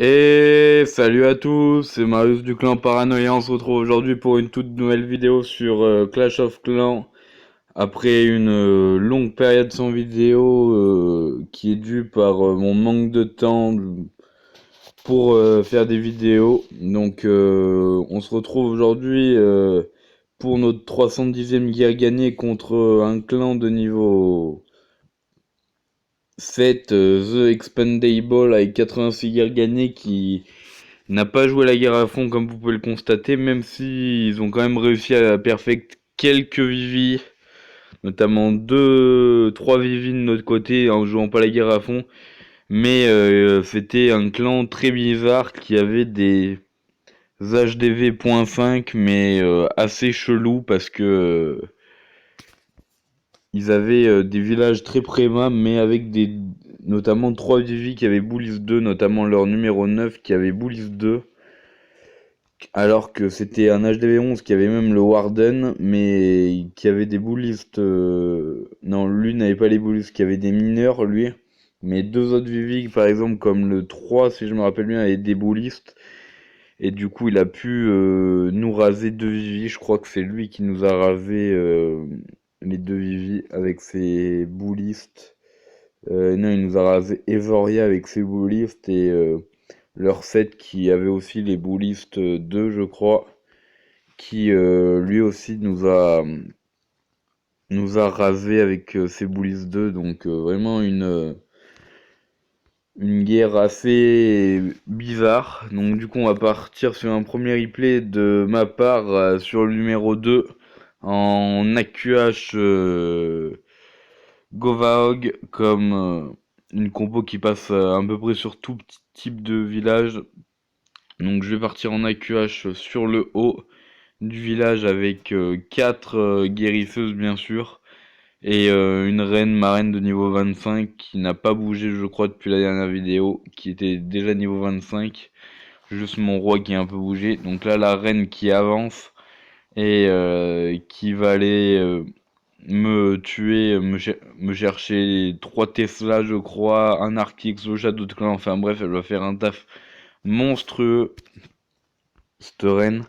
Et salut à tous, c'est Marius du clan Paranoia. On se retrouve aujourd'hui pour une toute nouvelle vidéo sur Clash of Clans. Après une longue période sans vidéo qui est due par mon manque de temps pour faire des vidéos. Donc on se retrouve aujourd'hui pour notre 310e guerre gagnée contre un clan de niveau 7, The Expandable avec 86 guerres gagnées qui n'a pas joué la guerre à fond comme vous pouvez le constater, même si ils ont quand même réussi à perfect quelques Vivi, notamment deux, trois Vivi de notre côté en jouant pas la guerre à fond. Mais c'était un clan très bizarre qui avait des HDV.5 mais assez chelou parce que ils avaient des villages très préma mais avec des notamment trois Vivi qui avaient Bullis 2, notamment leur numéro 9 qui avait Bullis 2. Alors que c'était un HDV11 qui avait même le Warden, mais qui avait des bullistes. Non, lui n'avait pas les bullistes, qui avait des mineurs, lui. Mais deux autres Vivig, par exemple, comme le 3, si je me rappelle bien, avait des bullistes. Et du coup, il a pu nous raser deux Vivi. Je crois que c'est lui qui nous a rasé les deux Vivi avec ses bullistes. Non, il nous a rasé Evoria avec ses bullistes et leur set qui avait aussi les bullistes 2, je crois, qui lui aussi nous a rasé avec ses bullies 2, donc vraiment une guerre assez bizarre. Donc du coup on va partir sur un premier replay de ma part sur le numéro 2 en AQH Govaog comme une compo qui passe à peu près sur tout petit type de village. Donc je vais partir en AQH sur le haut du village avec 4 guérisseuses bien sûr et une reine marraine de niveau 25 qui n'a pas bougé je crois depuis la dernière vidéo, qui était déjà niveau 25, juste mon roi qui a un peu bougé. Donc là la reine qui avance et qui va aller me tuer, me chercher 3 Tesla je crois, un Arctix, le château de clan, enfin bref elle va faire un taf monstrueux cette reine.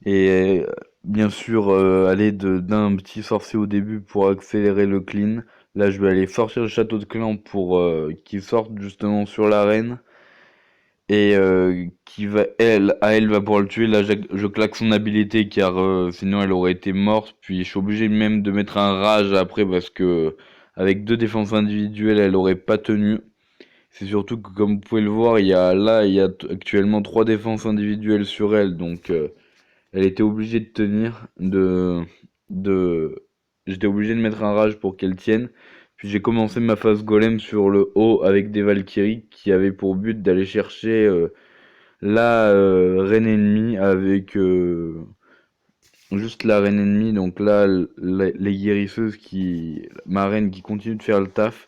Et bien sûr, aller d'un petit sorcier au début pour accélérer le clean. Là, je vais aller sortir le château de clan pour qu'il sorte justement sur l'arène. Et qui va, elle va pouvoir le tuer. Là, je claque son habilité car sinon elle aurait été morte. Puis je suis obligé même de mettre un rage après parce que avec deux défenses individuelles, elle aurait pas tenu. C'est surtout que comme vous pouvez le voir, il y a actuellement trois défenses individuelles sur elle. Donc elle était obligée de tenir, de, j'étais obligé de mettre un rage pour qu'elle tienne. Puis j'ai commencé ma phase golem sur le haut avec des Valkyries qui avaient pour but d'aller chercher la reine ennemie avec juste la reine ennemie. Donc là, les guérisseuses ma reine qui continue de faire le taf.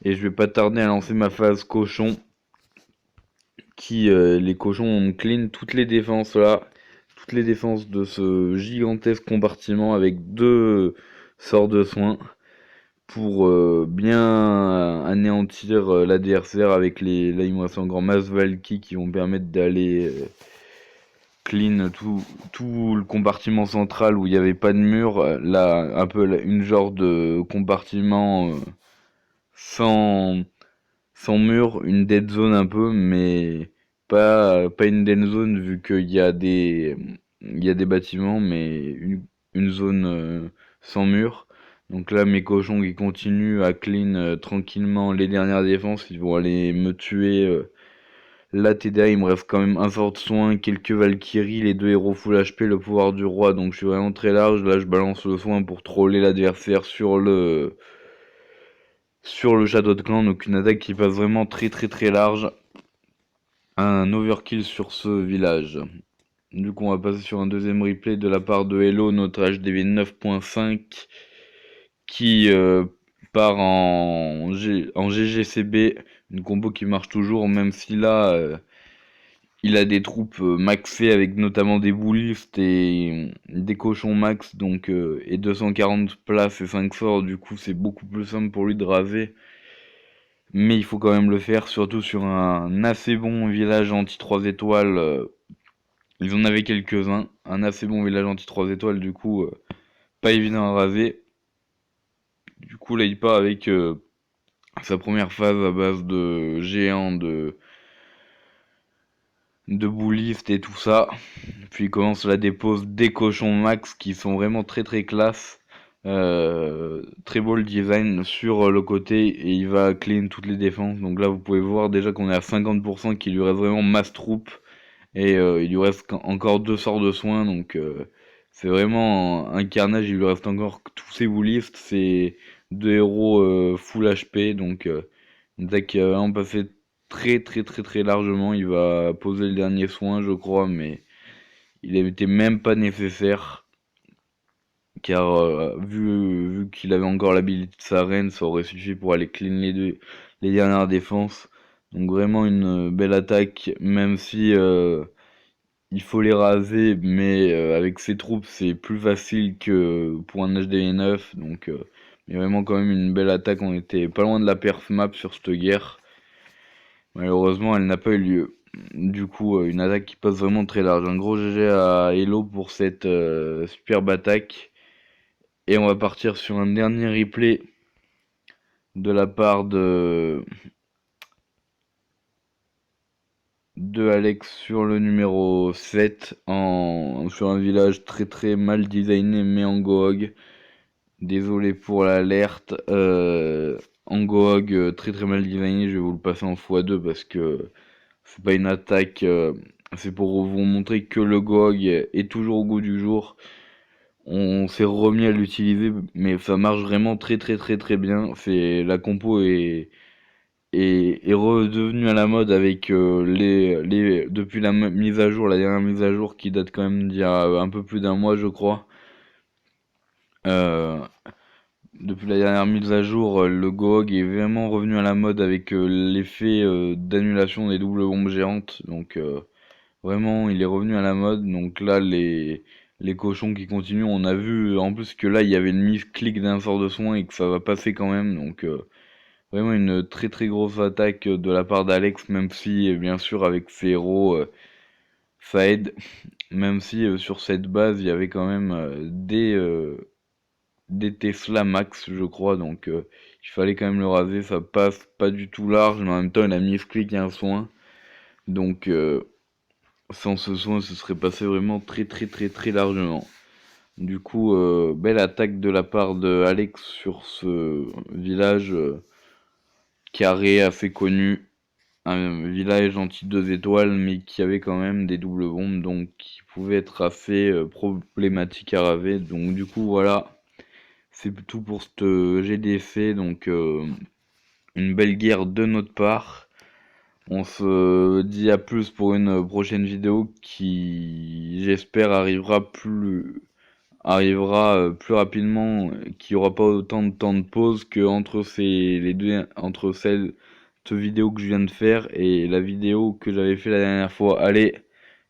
Et je vais pas tarder à lancer ma phase cochon les cochons ont clean toutes les défenses là, toutes les défenses de ce gigantesque compartiment avec deux sorts de soins pour bien anéantir l'adversaire avec là il me reste encore masse Valky qui vont permettre d'aller clean tout le compartiment central où il n'y avait pas de mur, là un peu une genre de compartiment sans sans mur, une dead zone un peu, mais pas une dead zone vu qu'il y a des bâtiments, mais une zone sans mur. Donc là, mes cochons qui continuent à clean tranquillement les dernières défenses, ils vont aller me tuer. Là, TDA, il me reste quand même un sort de soin, quelques Valkyries, les deux héros full HP, le pouvoir du roi, donc je suis vraiment très large. Là, je balance le soin pour troller l'adversaire sur le château de clan, donc une attaque qui passe vraiment très très très large. Un overkill sur ce village. Du coup, on va passer sur un deuxième replay de la part de Hello, notre HDV 9.5, qui part en GGCB, une combo qui marche toujours, même si là, il a des troupes maxées avec notamment des bullistes et des cochons max, donc et 240 places et 5 sorts, du coup c'est beaucoup plus simple pour lui de raser. mais il faut quand même le faire, surtout sur un assez bon village anti 3 étoiles. Ils en avaient quelques-uns, un assez bon village anti 3 étoiles, du coup, pas évident à raser. Du coup, là, il part avec sa première phase à base de géants, de boulistes et tout ça. Puis il commence la dépose des cochons max qui sont vraiment très très classe. Très beau le design sur le côté et il va clean toutes les défenses. Donc là vous pouvez voir déjà qu'on est à 50% qu'il lui reste vraiment masse troupe et il lui reste encore deux sorts de soins. Donc c'est vraiment un carnage. Il lui reste encore tous ses boulistes, c'est deux héros full HP. Donc une attaque qui a vraiment passé très très très très largement. Il va poser le dernier soin je crois, mais il n'était même pas nécessaire, car vu qu'il avait encore l'habilité de sa reine, ça aurait suffi pour aller clean les dernières défenses. Donc vraiment une belle attaque, même si il faut les raser, mais avec ses troupes c'est plus facile que pour un HDV9, donc mais vraiment quand même une belle attaque. On était pas loin de la perf map sur cette guerre. Malheureusement, elle n'a pas eu lieu. Du coup, une attaque qui passe vraiment très large. Un gros GG à Hello pour cette superbe attaque. Et on va partir sur un dernier replay de la part de Alex sur le numéro 7 sur un village très très mal designé mais en Gohog. Désolé pour l'alerte. En Gohog très très mal designé, je vais vous le passer en x2 parce que c'est pas une attaque, c'est pour vous montrer que le GOG est toujours au goût du jour. On s'est remis à l'utiliser, mais ça marche vraiment très très très très bien. La compo est redevenue à la mode avec depuis mise à jour, la dernière mise à jour qui date quand même d'il y a un peu plus d'un mois je crois. Euh, Depuis la dernière mise à jour, le GOG est vraiment revenu à la mode avec l'effet d'annulation des doubles bombes géantes. Donc vraiment, il est revenu à la mode. Donc là, les cochons qui continuent, on a vu en plus que là, il y avait une mise clic d'un sort de soin et que ça va passer quand même. Donc vraiment une très très grosse attaque de la part d'Alex, même si bien sûr avec ses héros, ça aide. Même si sur cette base, il y avait quand même des Tesla max, je crois. Donc il fallait quand même le raser. Ça passe pas du tout large, mais en même temps, il a mis clic et un soin. Donc sans ce soin, ce serait passé vraiment très très très très largement. Du coup, belle attaque de la part de Alex sur ce village carré assez connu. Un village anti 2 étoiles, mais qui avait quand même des doubles bombes, donc qui pouvait être assez problématique à raver. Donc du coup, voilà, c'est tout pour ce GDC. Donc une belle guerre de notre part. On se dit à plus pour une prochaine vidéo qui, j'espère, arrivera plus rapidement, qu'il n'y aura pas autant de temps de pause que entre les deux, entre cette vidéo que je viens de faire et la vidéo que j'avais fait la dernière fois. Allez,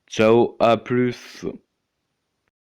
ciao, à plus.